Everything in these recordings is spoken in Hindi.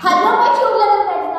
Hello, my cute little butterfly.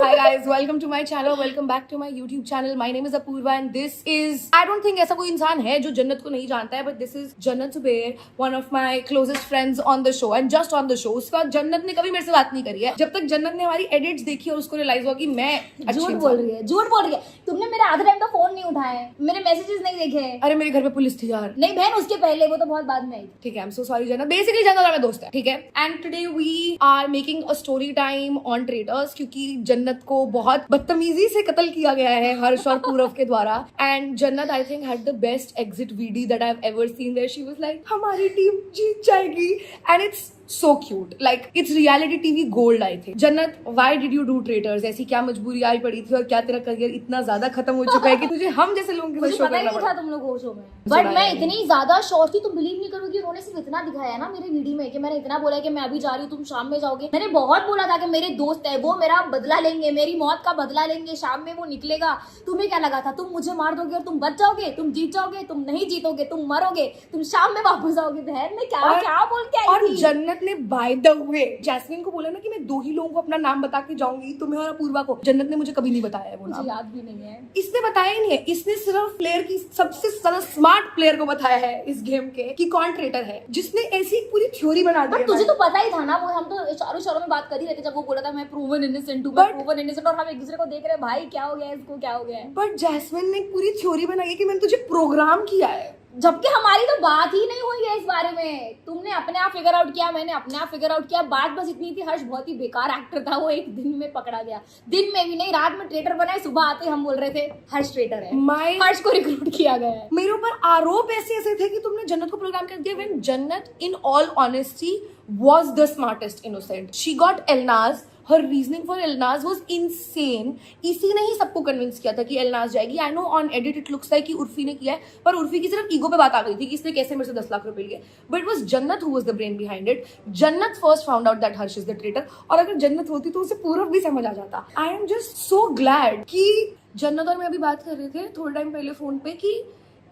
Hi guys, welcome to my channel, welcome back to my YouTube channel. My name is Apurva and this is, I don't think ऐसा कोई इंसान है जो जन्नत को नहीं जानता है, but this is जन्नत Zubair, one of my closest friends on the show and just on the show. उसके बाद जन्नत ने कभी मेरे से बात नहीं करी है. जब तक जन्नत ने हमारी एडिट्स देखी और उसको रियलाइज हुआ कि मैं झूठ बोल रही है. तुमने मेरा आधा टाइम तो फोन नहीं उठाया, मेरे मैसेजेस नहीं देखे. अरे मेरे घर पे पुलिस थी यार. नहीं बहन, उसके पहले, वो तो बहुत बाद में आई. ठीक है, I'm so sorry जन्नत. Basically जन्नत हमारा दोस्त है, ठीक है. And today we are making a story time on traitors क्योंकि जन्नत को बहुत बदतमीजी से कत्ल किया गया है हर्ष और पूरव के द्वारा. And Jannat I think had the best exit video that I have ever seen where she was like हमारी टीम जीत जाएगी and it's so cute, like it's reality TV gold I think. जन्नत, why did you do traitors? ऐसी क्या मजबूरी आई पड़ी थी और क्या तेरा करियर इतना ज्यादा खत्म हो चुका है कि तुझे हम जैसे लोगों के साथ शो करना पड़ा? तुम लोगों को शो में, बट मैं इतनी ज्यादा शॉक थी, तुम बिलीव नहीं करोगी. उन्होंने सिर्फ इतना दिखाया ना मेरे वीडियो में कि मैंने इतना बोला कि मैं अभी जा रही हूँ, तुम शाम में जाओगे. मैंने बहुत बोला था कि मेरे दोस्त है, वो मेरा बदला लेंगे, मेरी मौत का बदला लेंगे, शाम में वो निकलेगा. तुम्हें क्या लगा था? तुम मुझे मार दोगे और तुम बच जाओगे, तुम जीत जाओगे, तुम नहीं जीतोगे, तुम मरोगे, तुम शाम में वापस आओगे. बहन मैं क्या क्या बोल के आई थी. जन्नत ने बाय द वे जैस्मिन को बोला ना कि मैं 2 ही लोगों को अपना नाम बता के जाऊंगी, तुम्हें और अपूर्वा को. जन्नत ने मुझे कभी नहीं बताया है वो नाम. मुझे याद भी नहीं है. इसने बताया ही नहीं है. इसने सिर्फ प्लेयर की सबसे ज्यादा स्मार्ट प्लेयर को बताया है इस गेम के कि कौन ट्रेटर है, जिसने ऐसी एक पूरी थ्योरी बना दी. तुझे तो पता ही था ना, वो हम तो चारों शहरों में बात कर ही रहे थे जब वो बोला था मैं प्रूवन इनोसेंट हूं, मैं प्रूवन इनोसेंट, और हम एक दूसरे को देख रहे हैं भाई क्या हो गया है इसको, क्या हो गया है. बट जैस्मिन ने पूरी थ्योरी बनाई है कि मैंने तुझे प्रोग्राम किया है, जबकि हमारी तो बात ही नहीं हुई है इस बारे में. तुमने अपने आप फिगर आउट किया, मैंने अपने आप फिगर आउट किया. बात बस इतनी थी, हर्ष बहुत ही बेकार एक्टर था, वो एक दिन में पकड़ा गया. दिन में भी नहीं, रात में ट्रेटर बनाए, सुबह आते हम बोल रहे थे हर्ष ट्रेटर है. हर्ष को रिक्रूट किया गया है. मेरे ऊपर आरोप ऐसे ऐसे थे कि तुमने जन्नत को प्रोग्राम कर दिया. व्हेन जन्नत in all honesty was the smartest innocent. She got Elnaz. Her reasoning for Elnaz was insane. इसी ने ही सबको कन्विंस किया था कि Elnaz जाएगी. I know on edit it looks like कि उर्फी ने किया है, पर उर्फी की सिर्फ ईगो पे बात आ गई थी कि इसने कैसे मेरे से 10 लाख रुपए लिए. But it was Jannat who was the brain behind it. Jannat first found out that Harsh is the traitor. और अगर जन्नत होती तो उसे पूरव भी समझ आ जाता. I am just so glad कि जन्नत और मैं अभी बात कर रहे थे थोड़े टाइम पहले फोन पे कि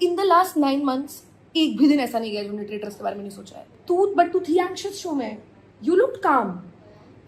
in the last 9 months एक भी दिन ऐसा नहीं गया जो हमने ट्रेटर्स के बारे में नहीं सोचा है. तू थी एंग्शियस शो में. You looked calm.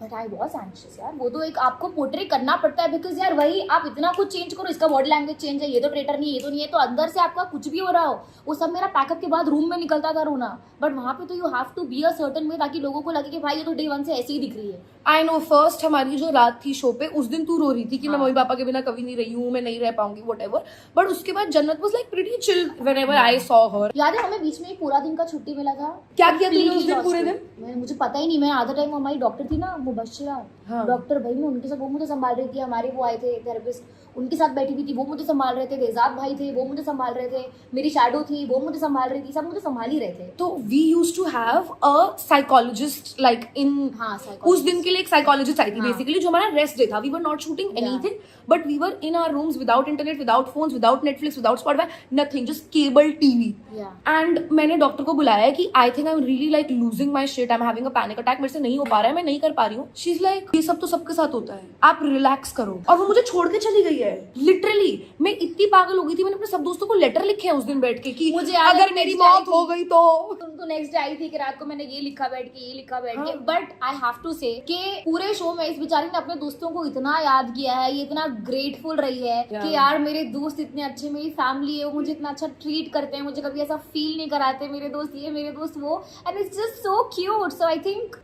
But I was anxious यार. वो तो एक आपको पोर्ट्रे करना पड़ता है, बिकॉज यार वही आप इतना कुछ चेंज करो, इसका बॉडी लैंग्वेज चेंज है, ये तो ट्रेटर नहीं है, ये तो नहीं है, तो अंदर से आपका कुछ भी हो रहा हो. वो सब मेरा पैकअप के बाद रूम में निकलता था रोना. बट वहां पे तो you have to be a certain way ताकि लोगों को लगे कि भाई ये तो डे 1 से ऐसी ही दिख रही है. I know. फर्स्ट हमारी जो रात थी शो पे उस दिन तू रो रही थी कि मैं मम्मी पापा के बिना कभी नहीं रही हूँ, मैं नहीं रह पाऊंगी, व्हाटएवर. बट उसके बाद जन्नत was like pretty chill whenever I saw her. याद है हमें बीच में एक पूरा दिन का छुट्टी मिला था. क्या किया तूने उस दिन पूरे दिन? मुझे पता ही नहीं. मैं आधा टाइम हमारी डॉक्टर थी ना मुबश्शिरा, डॉक्टर भाई में उनके साथ, वो मुझे संभाल रही थी. हमारे वो आए थे थेरेपिस्ट, उनके साथ बैठी हुई थी, वो मुझे संभाल रहे थे. रेजाद भाई थे, वो मुझे संभाल रहे थे. मेरी शैडो थी, वो मुझे संभाल रही थी. सब मुझे संभाल ही रहे थे. तो we used to have a psychologist like in. उस दिन के लिए एक साइकोलॉजिस्ट आई थी बेसिकली, जो हमारा रेस्ट डे था. We were not shooting anything, but we were in our rooms without internet, without phones, without Netflix, without Spotify, nothing, just cable TV. And मैंने डॉक्टर को बुलाया है कि I think I am really like losing my shit, I am having a panic attack, मेरे से नहीं हो पा रहा है, मैं नहीं कर पा रही हूँ. शी इज लाइक ये सब तो सबके साथ होता है, आप रिलैक्स करो. और वो मुझे छोड़ के चली गई है लिटरली. मैं इतनी पागल हो गई थी, मैंने अपने सब दोस्तों को लेटर लिखे हैं उस दिन बैठ के कि मुझे अगर मेरी मौत हो गई तो. तुम तो नेक्स्ट डे आई थी कि रात को मैंने ये लिखा बैठ के, ये लिखा बैठ के. बट आई हैव टू से कि पूरे शो में इस बेचारी ने अपने दोस्तों को इतना याद किया है, ये इतना ग्रेटफुल रही है कि यार मेरे दोस्त इतने अच्छे, मेरी फैमिली है, वो मुझे इतना अच्छा ट्रीट करते हैं, मुझे कभी ऐसा फील नहीं कराते मेरे दोस्त ये, मेरे दोस्त वो. And it's just so cute. So I think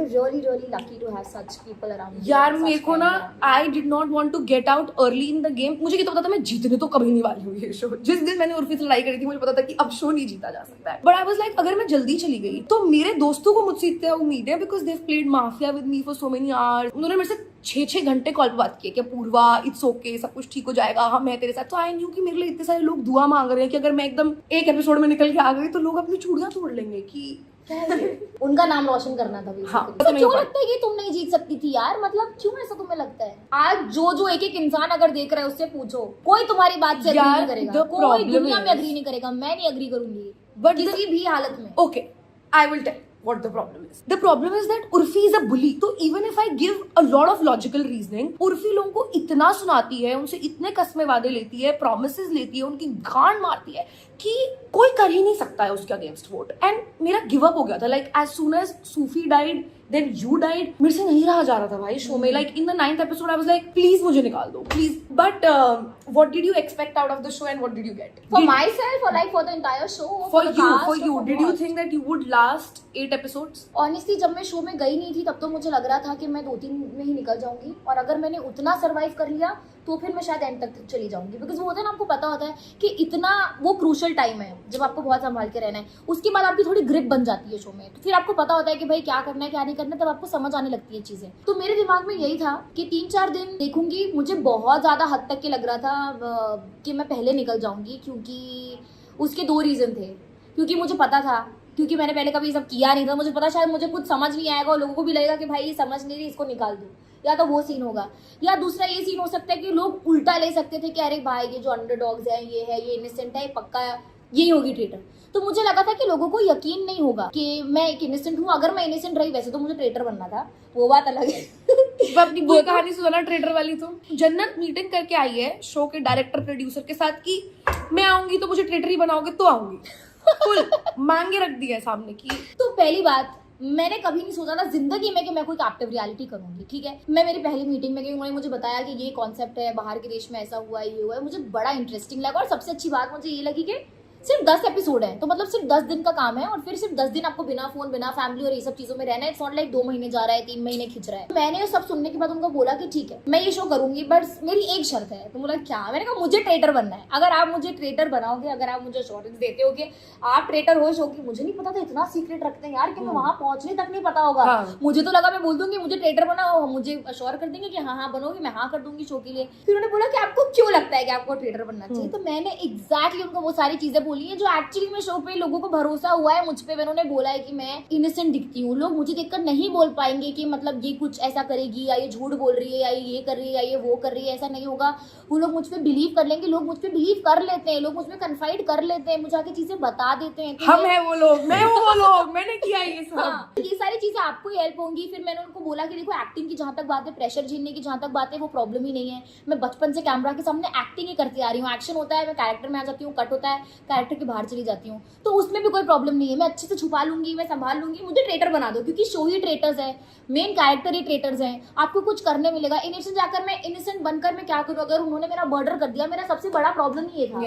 you're really lucky to have such people around you. यार मेरे को ना I did not want to get out early in the game. मुझे ये तो पता था मैं जीतने तो कभी नहीं वाली हूँ ये शो. जिस दिन मैंने उर्फी से लड़ाई करी थी मुझे पता था कि अब शो नहीं जीता जा सकता है. बट आई वाज लाइक अगर मैं जल्दी चली गई तो मेरे दोस्तों को मुझसे इतना उम्मीद है, because they have played mafia with me for so many hours. उन्होंने मेरे से 6 घंटे कॉल पे बात की कि पूर्वा इट्स ओके, सब कुछ ठीक हो जाएगा, हम मैं तेरे साथ. तो आई न्यू कि मेरे लिए इतने सारे लोग दुआ मांग रहे हैं कि अगर मैं एकदम एक एपिसोड में निकल के आ गई तो लोग अपनी चूड़ियां तोड़ लेंगे कि उनका नाम रोशन करना था. हाँ, तो क्यों लगता है कि तुम नहीं जीत सकती थी यार? मतलब क्यों ऐसा तुम्हें लगता है? आज जो एक एक इंसान अगर देख रहा है उससे पूछो, कोई तुम्हारी बात से अग्री नहीं करेगा, कोई दुनिया में अग्री नहीं करेगा. मैं नहीं अग्री करूंगी बट किसी भी हालत में. Okay, I will tell what the problem is. The problem is that Urfi is a bully. तो even if I give a lot of logical reasoning, Urfi लोगों को इतना सुनाती है, उनसे इतने कस्में वादे लेती है, promises लेती है, उनकी गांड मारती है कि कोई कर ही नहीं सकता है उसके अगेंस्ट वोट. एंड मेरा गिव अप हो गया था. Like as soon as Sufi died then you died. मेरे से नहीं रहा जा रहा था भाई शो में. Like in the 9th episode I was like, please मुझे निकाल दो please. But what did you expect out of the show and what did you get? For myself or like for the entire show? For the you, cast for or you, for did you what? think that you would last 8 episodes? Honestly जब मैं शो में गई नहीं थी तब तो मुझे लग रहा था कि मैं 2-3 में ही निकल जाऊंगी, और अगर मैंने उतना सर्वाइव कर लिया तो फिर मैं शायद एंड तक चली जाऊंगी. बिकॉज वो होता है ना, आपको पता होता है कि इतना वो क्रूशल टाइम है जब आपको बहुत संभाल के रहना है. उसके बाद आपकी थोड़ी ग्रिप बन जाती है शो में, तो फिर आपको पता होता है कि भाई क्या करना है क्या नहीं करना है, तब आपको समझ आने लगती है चीजें. तो मेरे दिमाग में यही था कि 3-4 दिन देखूंगी. मुझे बहुत ज्यादा हद तक के लग रहा था कि मैं पहले निकल जाऊंगी, क्योंकि उसके 2 रीजन थे. क्योंकि मुझे पता था, क्योंकि मैंने पहले कभी ये सब किया नहीं था, मुझे पता शायद मुझे कुछ समझ नहीं आएगा और लोगों को भी लगेगा कि भाई ये समझ नहीं रही, इसको निकाल दो. या तो वो सीन होगा, या दूसरा ये सीन हो सकता है कि लोग उल्टा ले सकते थे कि अरे भाई ये जो अंडरडॉग्स है, ये इनोसेंट है, पक्का यही होगी ट्रेटर. तो मुझे लगा था कि लोगों को यकीन नहीं होगा कि मैं एक इनोसेंट हूँ. अगर मैं इनोसेंट रही वैसे तो मुझे ट्रेटर बनना था, वो बात अलग है. वो अपनी वो कहानी सुना ट्रेडर वाली. तो जन्नत मीटिंग करके आई है शो के डायरेक्टर प्रोड्यूसर के साथ कि मैं आऊंगी तो मुझे ट्रेटर ही बनाओगे तो आऊंगी. फुल मांगे रख दी है सामने की. तो पहली बात, मैंने कभी नहीं सोचा था जिंदगी में कि मैं कोई कैप्टिव रियलिटी करूंगी. ठीक है, मैं मेरी पहली मीटिंग में गई, उन्होंने मुझे बताया कि ये कॉन्सेप्ट है, बाहर के देश में ऐसा हुआ है, ये हुआ है. मुझे बड़ा इंटरेस्टिंग लगा, और सबसे अच्छी बात मुझे ये लगी कि सिर्फ 10 एपिसोड है, तो मतलब सिर्फ 10 दिन का काम है, और फिर सिर्फ 10 दिन आपको बिना फोन बिना फैमिली और ये सब चीजों में रहना है. इट्स नॉट लाइक 2 महीने जा रहा है, 3 महीने खिंच रहा है. मैंने सब सुनने के बाद उनको बोला कि ठीक है मैं ये शो करूंगी, बट मेरी एक शर्त है. तो बोला क्या? मैंने कहा मुझे ट्रेटर बनना है. अगर आप मुझे ट्रेटर बनाओगे, अगर आप मुझे अश्योरेंस देते हो कि आप ट्रेटर हो शो की. मुझे नहीं पता था इतना सीक्रेट रखते हैं यार कि मैं वहां पहुंचने तक नहीं पता होगा. मुझे तो लगा मैं बोल दूंगी मुझे ट्रेटर बनाओ, मुझे अश्योर कर देंगे कि हाँ बनोगी, मैं हाँ कर दूंगी शो के लिए. फिर उन्होंने बोला कि आपको क्यों लगता है कि आपको ट्रेटर बनना चाहिए. तो मैंने एग्जैक्टली उनको वो सारी चीजें बोली है जो एक्चुअली में शो पे लोगों को भरोसा हुआ है मुझ पे. उन्होंने बोला है कि मैं इनोसेंट दिखती हूँ. लोग मुझे देखकर नहीं बोल पाएंगे कि मतलब ये कुछ ऐसा करेगी, या ये झूठ बोल रही है, या ये कर रही है, या ये वो कर रही है. ऐसा नहीं होगा. वो लोग मुझ पे बिलीव कर लेंगे. लोग मुझ पे बिलीव कर लेते हैं, लोग मुझ पे कन्फाइड कर लेते हैं, मुझे आके चीजें बता देते हैं. हम है वो लोग, मैं हूँ वो लोग, मैंने किया ये सब. हाँ, ये सारी चीजें आपको हेल्प होंगी. फिर मैंने उनको बोला कि देखो एक्टिंग की जहां तक बात है, प्रेशर झेलने की जहां तक बात है, वो प्रॉब्लम ही नहीं है. मैं बचपन से कैमरा के सामने एक्टिंग ही करती आ रही हूँ. एक्शन होता है मैं कैरेक्टर में आ जाती हूँ, कट होता है कैरेक्टर के बाहर चली जाती हूँ. तो उसमें भी कोई प्रॉब्लम नहीं है. मैं अच्छे से छुपा लूंगी, मैं संभाल लूंगी. मुझे ट्रेटर बना दो, क्योंकि शो ही ट्रेटर्स है, मेन कैरेक्टर ही ट्रेटर्स हैं. आपको कुछ करने मिलेगा. इनोसेंट जाकर मैं इनोसेंट बनकर मैं क्या करूँ? अगर उन्होंने मेरा मर्डर कर दिया, मेरा सबसे बड़ा प्रॉब्लम ये था.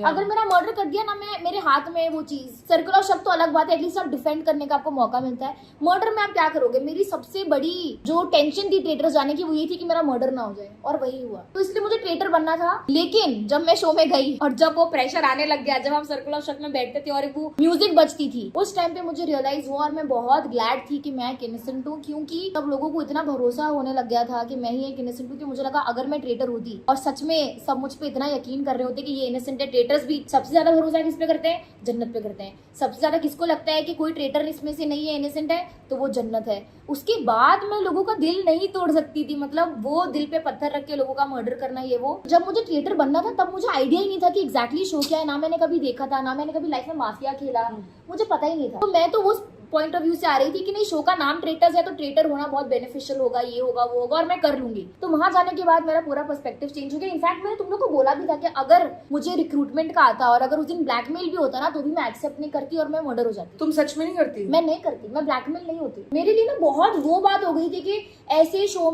अगर मेरा मर्डर कर दिया ना, मैं मेरे हाथ में वो चीज, सर्कल ऑफ शब्द तो अलग बात है, एटलीस्ट आप डिफेंड करने का आपको मौका मिलता है. मर्डर में आप क्या करोगे? मेरी सबसे बड़ी जो टेंशन थी ट्रेटर जाने की वो ये थी कि मेरा मर्डर ना हो जाए, और वही हुआ. तो इसलिए मुझे ट्रेटर बनना था. लेकिन जब मैं शो में गई और जब वो प्रेशर आने लग गया, जब हम सर्कल ऑफ शब्द में बैठते थे और वो म्यूजिक बजती थी, उस टाइम पे मुझे रियलाइज हुआ, और मैं बहुत ग्लैड थी कि मैं एक इनोसेंट हूँ. क्योंकि तब लोगों को इतना भरोसा होने लग गया था कि मैं ही एक इनोसेंट हूँ, कि मुझे लगा अगर मैं ट्रेटर होती और सच में सब मुझ पे इतना यकीन कर रहे होते कि ये इनोसेंट है. ट्रेटर्स भी सबसे ज्यादा भरोसा किस पे करते हैं? जन्नत पे करते हैं. सबसे ज्यादा किसको लगता है कि कोई ट्रेटर इसमें से नहीं है, इनोसेंट है, तो वो जन्नत है. उसके बाद मैं लोगों का दिल नहीं तोड़ सकती थी. मतलब वो दिल पे पत्थर रख के लोगों का मर्डर करना, ये वो. जब मुझे ट्रेटर बनना था तब मुझे आइडिया ही नहीं था कि एग्जैक्टली शो क्या है. ना मैंने कभी देखा था, ना मैंने कभी लाइफ में माफिया खेला, मुझे पता ही नहीं था. तो मैं तो उस पॉइंट ऑफ व्यू से आ रही थी कि नहीं, शो का नाम ट्रेटर्स है तो ट्रेटर होना बहुत बेनिफिशियल होगा, ये होगा वो होगा, और मैं कर लूंगी. तो वहां जाने के बाद मेरा पूरा पर्सपेक्टिव चेंज हो गया. इनफैक्ट मैंने तुम लोग को बोला भी था कि अगर मुझे रिक्रूटमेंट का आता और अगर उस दिन ब्लैकमेल भी होता ना, तो भी मैं एक्सेप्ट नहीं करती और मैं मर्डर हो जाती. तुम सच में नहीं करती? मैं नहीं करती, मैं ब्लैकमेल नहीं होती. मेरे लिए ना बहुत वो बात हो गई थी कि ऐसे शो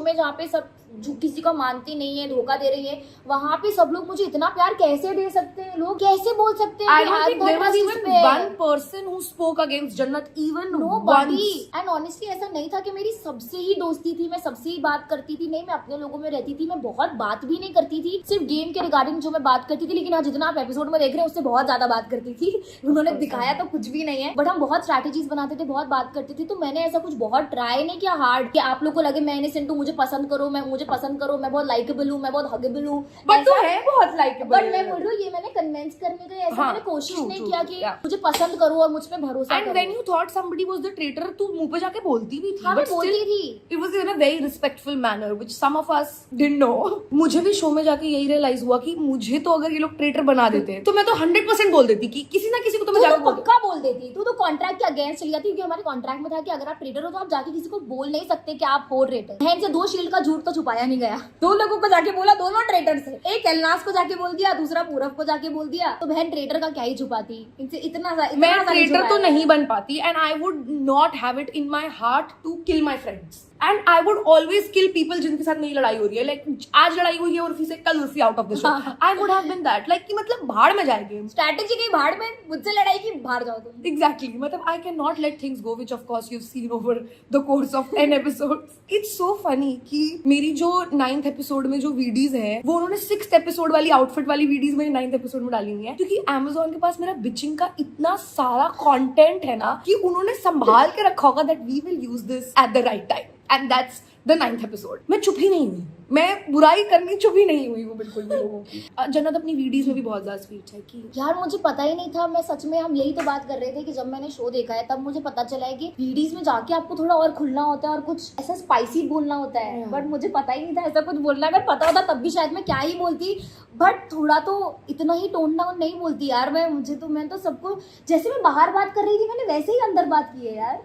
में जहाँ पे सब किसी को मानती नहीं है, धोखा दे रही है, वहां पे सब लोग मुझे इतना प्यार कैसे दे सकते हैं? लोग कैसे बोल सकते हैं? I don't think there was even one person who spoke against Jannat, even nobody. And honestly ऐसा नहीं था कि मेरी सबसे ही दोस्ती थी, मैं सबसे ही बात करती थी. नहीं, मैं अपने लोगों में रहती थी, मैं बहुत बात भी नहीं करती थी. सिर्फ गेम के रिगार्डिंग जो मैं बात करती थी, लेकिन हाँ जितना आप एपिसोड में देख रहे हैं उससे बहुत ज्यादा बात करती थी. उन्होंने दिखाया तो कुछ भी नहीं है, बट हम बहुत स्ट्रैटेजीज बनाते थे, बहुत बात करते थे. तो मैंने ऐसा कुछ बहुत ट्राई नहीं किया हार्ड कि आप लोग को लगे मैं इनोसेंट हूँ, मुझे पसंद करो, मैं बहुत लाइकेबल हूँ, मैं बहुत हगेबल हूँ. बट तो है बहुत लाइकेबल. बट मैं बोल रही हूँ ये मैंने कन्विंस करने का ऐसा मैंने कोशिश नहीं किया कि मुझे पसंद करो और मुझ पे भरोसा करो. And when you thought somebody was the traitor, तू मुंह पे जाके बोलती भी थी. हाँ, मैं बोलती थी. It was in a very respectful manner, which some of us didn't know. मुझे भी शो में जाके यही रियलाइज हुआ कि मुझे तो अगर ये लोग ट्रेटर बना देते तो मैं तो 100% बोल देती कि किसी ना किसी को तो मैं जाके पक्का बोल देती. तू तो कॉन्ट्रैक्ट के अगेंस्ट चली जाती, क्योंकि हमारे कॉन्ट्रैक्ट में था कि अगर आप ट्रेटर हो तो आप जाके किसी को बोल नहीं सकते कि आप हो ट्रेटर. हैंड से 2 शील्ड का झूठ तो छुपाया नहीं गया। 2 लोगों को जाके बोला, दोनों ट्रेटर से, एक एलनाज को जाके बोल दिया, दूसरा पूरब को जाके बोल दिया, तो बहन ट्रेटर का क्या ही छुपाती, इनसे इतना मैं ट्रेटर तो नहीं बन पाती, and I would not have it in my heart to kill my friends, and I would always kill people जिनके साथ मेरी लड़ाई हो रही है। लाइक आज लड़ाई हुई है उर्फी से, कल Urfi out of the show, I would have been that, like कि मतलब भाड़ में जाएगी स्ट्रैटेजी की, भाड़ में, मुझसे लड़ाई की, बाहर जाओ तुम। एग्जैक्टली, मतलब I can not let things go, which of course you seen over the course of 10 episodes. It's so funny कि मेरी जो 9th एपिसोड में जो वीडियोस है वो उन्होंने 6th एपिसोड वाली आउटफिट वाली वीडियोस मेरे 9th एपिसोड में डाली हुई है, क्योंकि Amazon के पास मेरा बिचिंग का इतना सारा कंटेंट है ना कि उन्होंने संभाल के रखा होगा that we will use this at the right time, and that's the 9th episode. मैं चुप ही नहीं हुई, मैं बुराई करनी चुप ही नहीं हुई वो बिल्कुल भी लोगों की। जन्नत अपनी वीडियोस में भी बहुत ज्यादा स्वीट है कि यार मुझे पता ही नहीं था, मैं सच में, हम यही तो बात कर रहे थे कि जब मैंने शो देखा है तब मुझे पता चला है कि वीडियोस में जाके आपको थोड़ा और खुलना होता है और कुछ ऐसा स्पाइसी बोलना होता है, बट मुझे पता ही नहीं था ऐसा कुछ बोलना। अगर पता होता तब भी शायद मैं क्या ही बोलती, बट थोड़ा तो इतना ही टोन डाउन नहीं बोलती यार मैं। मैं तो सबको, जैसे मैं बाहर बात कर रही थी मैंने वैसे ही अंदर बात की है यार।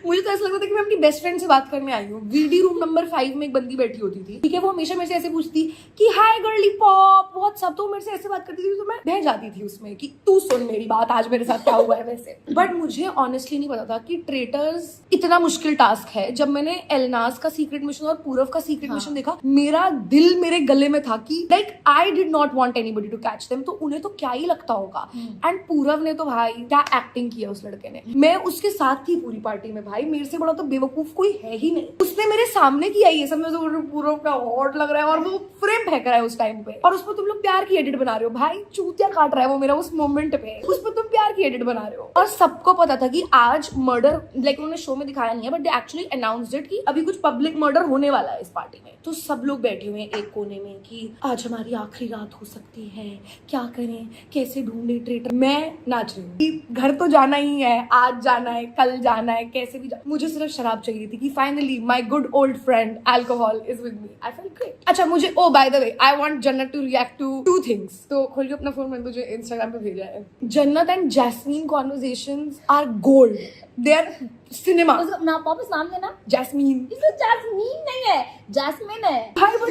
मुझे तो ऐसा लगता था कि मैं अपनी बेस्ट फ्रेंड से बात करने आई हूँ। वीडी रूम नंबर 5 में एक बंदी बैठी होती थी, ठीक है, वो हमेशा मेरे से ऐसे पूछती कि हाय गर्ली पॉप व्हाट्सअप, तो मेरे से ऐसे बात करती थी, तो मैं बह जाती थी उसमें कि तू सुन मेरी बात, आज मेरे साथ क्या हुआ है वैसे। बट मुझे ऑनेस्टली नहीं पता था कि ट्रेटर्स इतना मुश्किल टास्क है। जब मैंने एलनाज का सीक्रेट मिशन और पूरव का सीक्रेट मिशन देखा, मेरा दिल मेरे गले में था कि like I did not want anybody to catch them, तो उन्हें तो क्या ही लगता होगा। एंड पूरव ने तो भाई क्या एक्टिंग किया उस लड़के ने, मैं उसके साथ थी पूरी पार्टी में भाई, मेरे से बड़ा तो बेवकूफ कोई है ही नहीं। उसने मेरे सामने किया ये सब, मैं तो पूरव का हॉट लग रहा है और वो फ्रेम फेंक रहा है उस टाइम पे, और उसमें तुम लोग प्यार की एडिट बना रहे हो भाई, चूतिया काट रहा है वो मेरा उस मोमेंट पे, उस पर तुम प्यार की एडिट बना रहे हो। और सबको पता था कि आज मर्डर, लाइक उन्होंने शो में दिखाया नहीं है but they actually announced it कि अभी कुछ पब्लिक मर्डर होने वाला है इस पार्टी में। तो सब लोग बैठे हुए हैं एक कोने में कि आज हमारी आखिरी रात हो सकती है, क्या करें, कैसे ढूंढे ट्रेटर। मैं नाच रही हूँ कि घर तो जाना ही है, आज जाना है, कल जाना है, कैसे भी मुझे सिर्फ शराब चाहिए थी कि finally my good old friend alcohol is with me. I felt great. अच्छा मुझे, oh by the way, I want Jannat to react to 2 things. तो खोलिए अपना फोन, मैंने तुझे इंस्टाग्राम पे भेजा है। Jannat and Jasmine conversations are gold, they are cinema. ना वापस नाम देना, जैस्मीन। इसमें जैस्मीन नहीं है, जैस्मिन है। Hi, but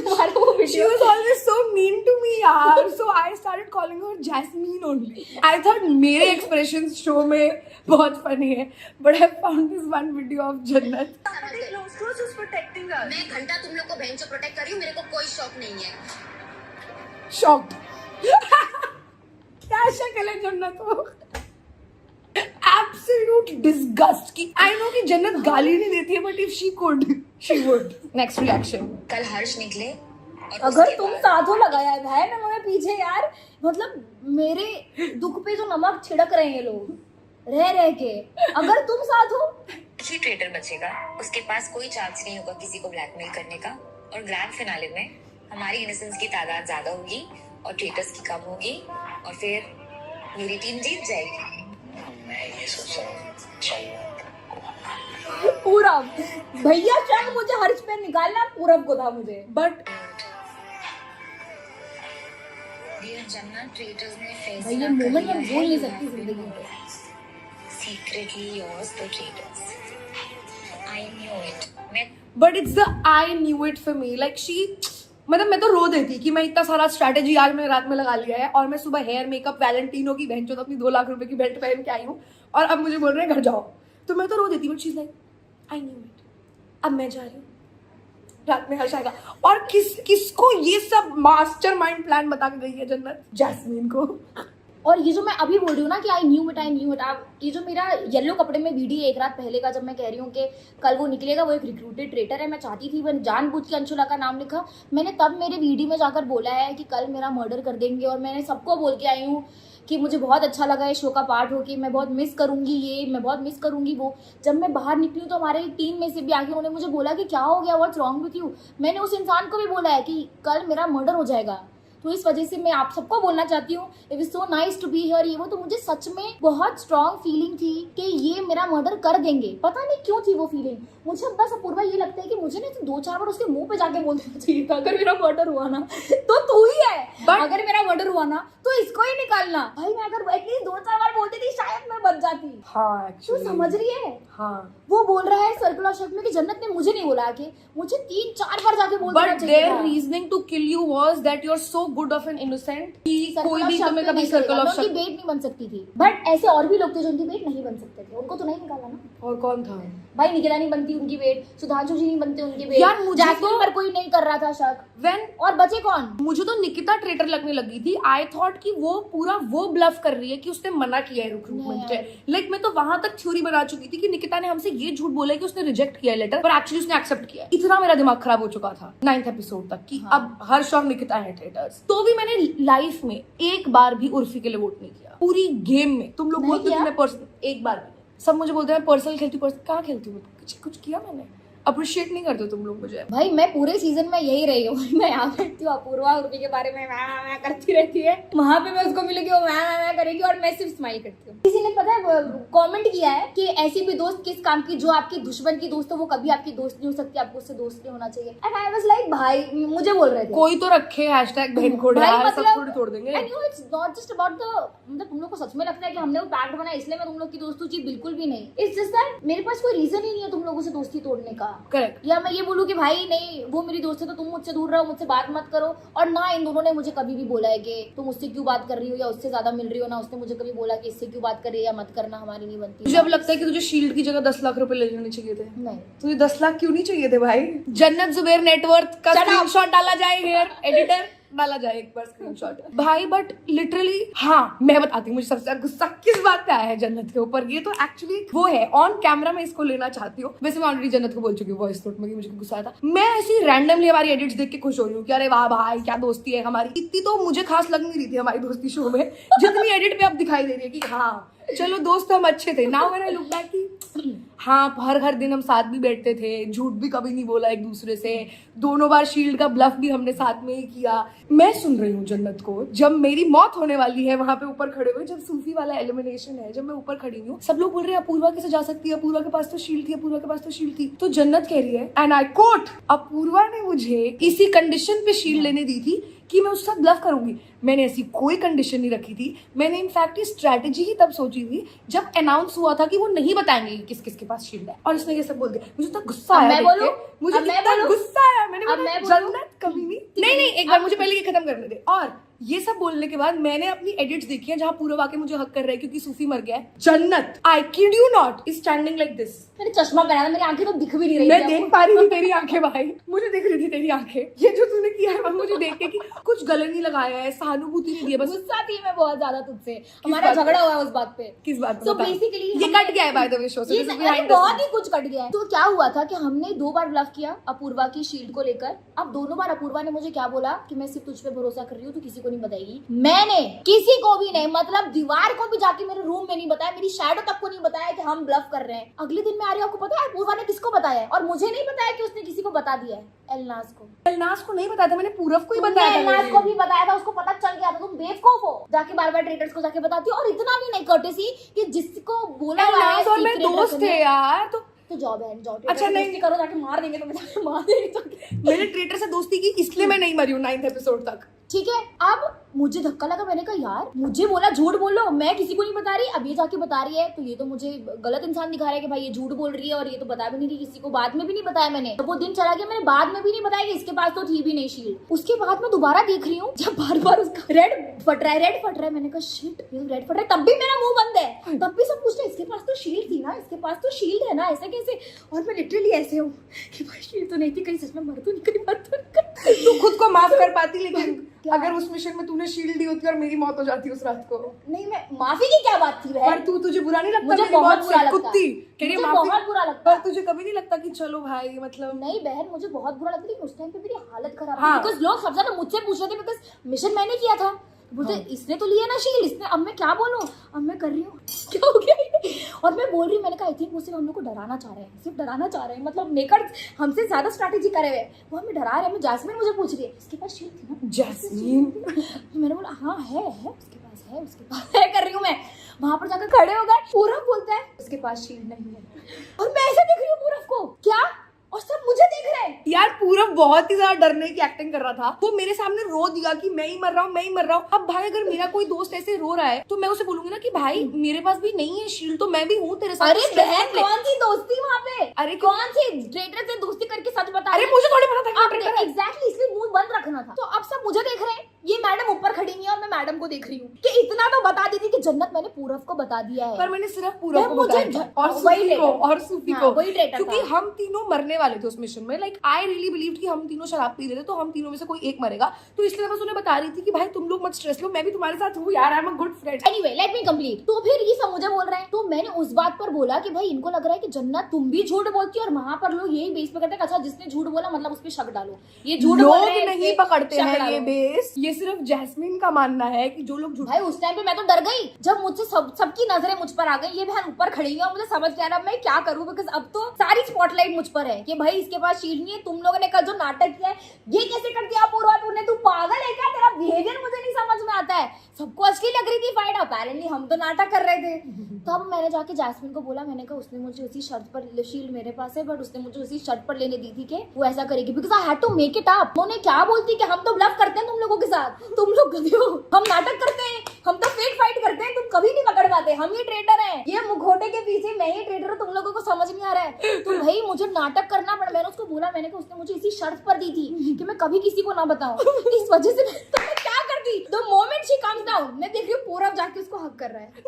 she was always so mean to me, yaar. So I started calling her Jasmine only. I thought मेरे expressions show में बहुत funny है, but I found this one video of Jannat. मैं घंटा तुम लोग को बहन से प्रोटेक्ट कर रही हूँ, मेरे को कोई शौक नहीं है। Shocked. क्या शक्ल है जन्नत को? Absolute disgust की I know कि जन्नत गाली नहीं देती है, but if she could, she would. Next reaction. कल हर्ष निकले और अगर उसके तुम बाद- साधो लगाया है भाई ना मेरे पीछे यार, मतलब मेरे दुख पे जो नमक छिड़क रहे हैं लोग रह रह के, अगर तुम साथ हो ही ट्रेटर बचेगा, उसके पास कोई चांस नहीं होगा किसी को ब्लैकमेल करने का, और ग्रैंड फिनाले में हमारी इनोसेंस की तादाद ज्यादा होगी और ट्रेटर्स की कम होगी, और फिर मेरी टीम जीत जाएगी। मैं ये सोच रहा हूँ पूरा भैया चंग मुझे हर्ष पे निकालना, पूरब को था मुझे। But डियर जन्नत, ट्रेटर्स ने फैसला भाई ये कर मोमेंट लिया मैं है, भूल नहीं you सकती have जिंदगी been में। secretly yours, the traitors. I knew it. मैं but it's the I knew it for me. Like she, मतलब मैं तो रो देती कि मैं इतना सारा स्ट्रैटेजी आज मैंने रात में लगा लिया है, और मैं सुबह हेयर मेकअप वैलेंटिनो की बहन चौथ अपनी 2 लाख रुपए की बेल्ट पहन के आई हूँ, और अब मुझे बोल रहे हैं घर जाओ, तो मैं तो रो देती। But she is like I knew it, अब मैं जा रही हूँ, रात में हर्ष आएगा। और किसको ये सब मास्टरमाइंड प्लान बता के गई है जन्नत? जैस्मीन को। और ये जो मैं अभी बोल रही हूँ ना कि आई न्यू इट, आप ये जो मेरा येलो कपड़े में वीडियो एक रात पहले का, जब मैं कह रही हूँ कि कल वो निकलेगा, वो एक रिक्रूटेड ट्रेटर है, मैं चाहती थी, मैंने जानबूझ के अंशुला का नाम लिखा, मैंने तब मेरे वीडियो में जाकर बोला है कि कल मेरा मर्डर कर देंगे, और मैंने सबको बोल के आई हूँ कि मुझे बहुत अच्छा लगा है शो का पार्ट हो, कि मैं बहुत मिस करूंगी ये, मैं बहुत मिस करूंगी वो। जब मैं बाहर निकली हूँ तो हमारे टीम में से भी आके उन्होंने मुझे बोला कि क्या हो गया, व्हाट्स रॉन्ग विथ यू। मैंने उस इंसान को भी बोला है कि कल मेरा मर्डर हो जाएगा, तो इस वजह से मैं आप सबको बोलना चाहती हूँ it is so nice to be here. ये वो, तो मुझे सच में बहुत स्ट्रॉन्ग फीलिंग थी कि ये मेरा मर्डर कर देंगे। पता नहीं क्यों थी वो फीलिंग, मुझे अब बस अपूर्वा ये लगता है कि मुझे ना 2-4 बार उसके मुंह पे जाके बोल देना चाहिए था, अगर मेरा मर्डर हुआ ना तो तू ही है, But- अगर मेरा मर्डर हुआ ना तो इसको ही निकालना। भाई मैं अगर एटलीस्ट 2-4 बार बोलती थी शायद मैं बच जाती। हाँ तू एक्चुअली समझ रही है? हाँ वो बोल रहा है सर्कल ऑफ शक में कि जन्नत ने मुझे नहीं बोला कि मुझे 3-4 बार जाके बोल देना बट चाहिए देयर था। Reasoning to kill you was that you are so good of an innocent कि सर्कल कोई ऑफ भी शक तुम्हें में कभी नहीं सर्कल चलेगा। ऑफ मैं उनकी शक। बेट नहीं बन सकती थी, बट ऐसे और भी लोग थे जो उनकी बेट नहीं बन सकते थे, उनको तो नहीं निकाला ना। और कौन था? भाई निकिता नहीं बनती उनकी बेट, सुधांशु जी नहीं बनते उनकी बेट, यार मुझे जैस्मिन तो- पर कोई नहीं कर रहा था शक, व्हेन और बचे कौन? मुझे तो निकिता ट्रेटर लगने लगी थी। आई थॉट कि वो पूरा वो ब्लफ कर रही है कि उसने मना किया है रिक्रूटमेंट नहीं के। यार। लाइक मैं तो वहां तक थ्योरी बना चुकी थी कि निकिता ने हमसे ये झूठ बोला है कि उसने रिजेक्ट किया है लेटर, पर एक्चुअली उसने एक्सेप्ट किया है। इतना मेरा दिमाग खराब हो चुका था 9th एपिसोड तक कि हाँ। अब हर्ष और निकिता है ट्रेटर्स। तो भी मैंने लाइफ में एक बार भी उर्फी के लिए वोट नहीं किया पूरी गेम में। तुम लोग नहीं बोलते हो किया? कि मैं पर्सनल, एक बार भी नहीं। सब मुझे बोलते हैं पर्सनल खेलती हूँ, कहाँ खेलती हूँ? कुछ किया मैंने? अप्रिशिएट नहीं करते हो तुम लोग मुझे। भाई मैं पूरे सीजन में यही रही हूँ। मैं यहाँ बैठती हूँ, अपूर्वा उर्फी के बारे में मैं करती रहती है, वहां पे मैं उसको मिलेगी वो मैं करेगी और मैं सिर्फ स्माइल करती हूँ। किसी ने पता है कमेंट किया है कि ऐसी भी दोस्त किस काम की जो आपकी दुश्मन की दोस्त हो, वो कभी आपकी दोस्त नहीं हो सकती, आपको उससे दोस्त नहीं होना चाहिए। एंड आई वाज लाइक भाई मुझे बोल रहे थे कोई तो रखे हैशटैग बहन खोड़ भाई यार, सब मतलब- थोड़ी तोड़ देंगे। And you know, it's not just about the मतलब तुम लोग को सच में लगता है कि हमने वो पैक्ट बनाया इसलिए मैं तुम लोग की दोस्त हूँ? जी बिल्कुल भी नहीं। इट्स जस्ट दैट मेरे पास कोई रीजन ही नहीं है तुम लोगों से दोस्ती तोड़ने का, करेक्ट। या मैं ये बोलूँ कि भाई नहीं वो मेरी दोस्त है तो तुम मुझसे दूर रहो, मुझसे बात मत करो। और ना इन दोनों ने मुझे कभी भी बोला है कि तुम मुझसे क्यों बात कर रही हो या उससे ज्यादा मिल रही हो, ना उसने मुझे कभी बोला कि इससे क्यों बात कर रही है या मत करना, हमारी नहीं बनती। मुझे अब लगता है कि तुझे शील्ड की जगह 10 लाख रुपए ले लेने चाहिए थे। नहीं तुझे 10 लाख क्यों नहीं चाहिए थे भाई? जन्नत जुबैर नेटवर्थ का Shut up! स्क्रीनशॉट डाला जाए हियर, एडिटर डाला जाए एक बार स्क्रीनशॉट भाई। बट लिटरली हाँ मैं बताती हूँ मुझे सबसे ज्यादा गुस्सा किस बात पे आया है जन्नत के ऊपर। ये तो एक्चुअली वो है, ऑन कैमरा मैं इसको लेना चाहती हूँ। वैसे मैं ऑलरेडी जन्नत को बोल चुकी हूँ वॉइस नोट में कि मुझे गुस्सा आया था। मैं ऐसी रैंडमली हमारी एडिट्स देख के खुश हो रही हूँ कि अरे वाह भाई क्या दोस्ती है हमारी। इतनी तो मुझे खास लग नहीं रही थी हमारी दोस्ती शो में जितनी एडिट पे अब दिखाई दे रही है कि हाँ चलो दोस्त हम अच्छे थे। Now when I look back कि हाँ हर दिन हम साथ भी बैठते थे, झूठ भी कभी नहीं बोला एक दूसरे से, दोनों बार शील्ड का ब्लफ भी हमने साथ में ही किया। मैं सुन रही हूँ जन्नत को जब मेरी मौत होने वाली है वहां पे ऊपर खड़े हुए, जब सूफी वाला एलिमिनेशन है, जब मैं ऊपर खड़ी हूँ, सब लोग बोल रहे हैं अपूर्वा कैसे जा सकती है, अपूर्वा के पास तो शील्ड थी, अपूर्वा के पास तो शील्ड थी। तो जन्नत कह रही है एंड आई कोट, अपूर्वा ने मुझे इसी कंडीशन पे शील्ड लेने दी थी कि मैं उसके साथ ब्लफ करूंगी। मैंने ऐसी कोई कंडीशन नहीं रखी थी। मैंने इनफैक्ट ये स्ट्रैटेजी ही तब सोची थी जब अनाउंस हुआ था कि वो नहीं बताएंगे कि किस किस के पास शील्ड है, और इसने ये सब बोल दिया। मुझे तो गुस्सा अब आया मैं देख के। बोलूं? मुझे अब मैं इतना बोलूं? गुस्सा आया। मैंने अब बोला मैं बोलूं? जन्नत कभी नहीं नहीं एक बार मुझे पहले ये खत्म करने दे। और ये सब बोलने के बाद मैंने अपनी एडिट्स देखी है जहां पूरा आके मुझे हक कर रहा है क्योंकि सूफी मर गया है। जन्नत I kid you not is standing like this. मैंने चश्मा पहना था, मेरी आंखें तो दिख भी नहीं रही मैं थी देख आपको। पा रही थी तेरी आंखें भाई, मुझे दिख रही थी तेरी आंखें। ये जो तूने किया है मुझे देख के कि कुछ गले नहीं लगाया है, सहानुभूति नहीं दी है, बस गुस्सा थी मैं बहुत ज्यादा तुझसे, हमारा बात पे? झगड़ा हुआ है उस बात पे। किस बात So बता। basically ये हमने- कट गया है बाय द वे शो से, ये this is अरे behind the बहुत scenes। ही कुछ कट गया है। तो क्या हुआ था कि हमने 2 बार ब्लफ किया अपूर्वा की शील्ड को लेकर। अब दोनों बार अपूर्वा ने मुझे क्या बोला कि मैं सिर्फ तुझ पे भरोसा कर रही हूँ, तू किसी को नहीं बताएगी। मैंने किसी को भी नहीं, मतलब दीवार को भी जाके मेरे रूम में नहीं बताया, मेरी शैडो तक को नहीं बताया कि हम ब्लफ कर रहे हैं। अगले दिन मैं आ रही हूँ, आपको पता है अपूर्वा ने किसको बताया है? और मुझे नहीं बताया कि उसने किसी को बता दिया है, एलनाज को। एलनाज को नहीं बताया था मैंने, पूरब को ही तुमने बताया था। एलनाज मैंने। को भी बताया था, उसको पता चल गया था। तुम बेवकूफ हो, जाके बार बार ट्रेडर्स को जाके बताती हो। और इतना भी नहीं कर्टेसी कि जिसको बोला हुआ है एलनाज और मैं secret दोस्त रखने। थे यार। तो जॉब है, जॉब। अच्छा, नहीं। करो, जाके मार देंगे तुम्हें, जाके मार देंगे जाके। मैंने ट्रेटर से दोस्ती की इसलिए मैं नहीं मरी हूँ 9th एपिसोड तक। ठीक है, अब मुझे धक्का लगा। मैंने कहा यार मुझे बोला झूठ बोलो, मैं किसी को नहीं बता रही, अब ये जाके बता रही है, तो ये तो मुझे गलत इंसान दिखा रहा है कि भाई ये झूठ बोल रही है और ये तो बता भी नहीं रही किसी को। बाद में भी नहीं बताया मैंने, तो वो दिन चला गया, मैंने बाद में भी नहीं बताया कि इसके पास तो थी भी नहीं शील्ड। उसके बाद मैं दोबारा देख रही हूँ जब बार बार उसका रेड फट रहा है। मैंने कहा शिट ये रेड फट रहा है, तब भी मेरा मुंह बंद है, तब भी सब पूछ रहे इसके पास तो शील्ड थी ना, इसके पास तो शील्ड है ना, ऐसे कैसे? और मैं लिटरली ऐसे हूँ कि भाई शील्ड तो नहीं थी, कहीं सच में मर तो नहीं, कहीं मर तो नहीं। तू खुद को माफ कर पाती, लेकिन अगर उस मिशन में तूने शील्ड दी होती और मेरी मौत हो जाती उस रात को। नहीं, मैं माफी की क्या बात थी पर तू तुझे बुरा नहीं लगता मुझे मेरी बहुत मौत बुरा से? लगता। कुत्ती कह रही है मुझे माफी। बहुत बुरा लगता। पर तुझे कभी नहीं लगता कि चलो भाई मतलब नहीं बहन, मुझे बहुत बुरा लगता, लेकिन उस टाइम पे मेरी हालत खराब हाँ। थी बिकॉज़ लोग सबसे ज्यादा मुझसे पूछ रहे थे बिकॉज़ मिशन मैंने किया था। बोलते हाँ। इसने तो लिया ना शील्ड, इसने, अब मैं क्या बोलूं, अब मैं कर रही हूँ क्या हो गया ये? और मैं बोल रही हूँ, मैंने कहा आई थिंक वो सिर्फ हम लोग को डराना चाह रहे हैं, सिर्फ डराना चाह रहे हैं, मतलब मेकर हमसे ज्यादा स्ट्रैटेजी करे हुए हैं, वो हमें डरा रहे हैं। जैस्मिन मुझे पूछ रही है इसके पास शील्ड थी ना? जैस्मीन मैंने बोला हाँ है उसके पास है, उसके पास है कर रही हूँ मैं। वहां पर जाकर खड़े हो गए, पूरब बोलता है उसके पास शील्ड नहीं है, और मैं ऐसे देख रही हूँ पूरब को, क्या? और सब मुझे देख रहे हैं। यार पूरा बहुत ही ज्यादा डरने की एक्टिंग कर रहा था। वो मेरे सामने रो दिया कि मैं ही मर रहा हूँ, मैं ही मर रहा हूँ। अब भाई अगर मेरा कोई दोस्त ऐसे रो रहा है तो मैं उसे बोलूंगी ना कि भाई मेरे पास भी नहीं है शील्ड, तो मैं भी हूँ तेरे साथ। अरे बहन कौन सी दोस्ती वहाँ पे? अरे कौन सी ट्रेटर से दोस्ती करके सच बता? अरे मुझे थोड़ी पता था कि ट्रेटर है। एग्जैक्टली, इसलिए मुंह बंद रखना था। तो अब सब मुझे देख रहे हैं, ये मैडम ऊपर खड़ी हुई है और मैं मैडम को देख रही हूँ कि इतना तो बता दी थी कि जन्नत मैंने पूरब को बता दिया है। पर मैंने सिर्फ पूरा को मुझे बताया था और सूफी को और सूफी को, वही ट्रेटर क्योंकि हम तीनों मरने वाले थे उस मिशन में। लाइक आई रियली बिलीव कि हम तीनों शराब पी रहे थे तो हम तीनों में से कोई एक मरेगा, तो इसलिए मैं बस उन्हें बता रही थी कि भाई तुम लोग मत स्ट्रेस लो, मैं भी तुम्हारे साथ हूँ यार, आई am a good friend. Anyway let me complete. तो फिर ये सब मुझे बोल रहे हैं, तो मैंने उस बात पर बोला कि भाई इनको लग रहा है कि जन्नत तुम भी झूठ बोलती हो और वहां पर लोग यही बेस पे करते हैं, अच्छा जिसने झूठ बोला मतलब उस पर शक डालो। ये झूठ लोग बोल रहे हैं, नहीं इस पे पकड़ते शक हैं डालो। ये बेस, ये सिर्फ जैस्मिन का मानना है कि जो लोग झूठ। भाई उस टाइम पे मैं तो डर गई जब मुझसे सबकी नजरें मुझ पर आ गई। ये बहन ऊपर खड़ी है और मुझे समझ नहीं आ रहा मैं क्या करूं, बिकॉज अब तो सारी स्पॉटलाइट मुझ पर है कि भाई इसके पास शील्ड नहीं है। तुम लोगों ने कल जो नाटक किया है ये कैसे कर दिया पूरा? तूने, तू पागल है क्या? तेरा बिहेवियर मुझे नहीं समझ में आता है। सबको असली लग रही थी फाइट, अपेरेंटली हम तो नाटक कर रहे थे। तब मैंने जाके जैस्मिन को बोला, मैंने कहा उसने मुझे उसी शर्त पर, शील्ड मेरे पास है बट उसने मुझे उसी शर्त पर लेने दी थी कि वो ऐसा करेगी, because I had to make it up. उन्होंने क्या बोलती कि हम तो ब्लफ करते हैं तुम लोगों के साथ, तुम लोग गधे हो, हम नाटक करते हैं, हम तो फेक फाइट करते हैं, तुम कभी नहीं पकड़ पाते, हम ही ट्रेडर हैं, ये मुखौटे के पीछे मैं ही ट्रेडर हूँ, तुम लोगों को समझ नहीं आ रहा है। तो भाई मुझे नाटक करना पड़ा। मैंने उसको बोला, मैंने कहा उसने मुझे इसी शर्त पर दी थी कि मैं कभी किसी को ना बताऊं, इस वजह से तो मैं क्या करती। The moment she comes down मैं देख रही हूँ पूरब जाके उसको हक कर रहा है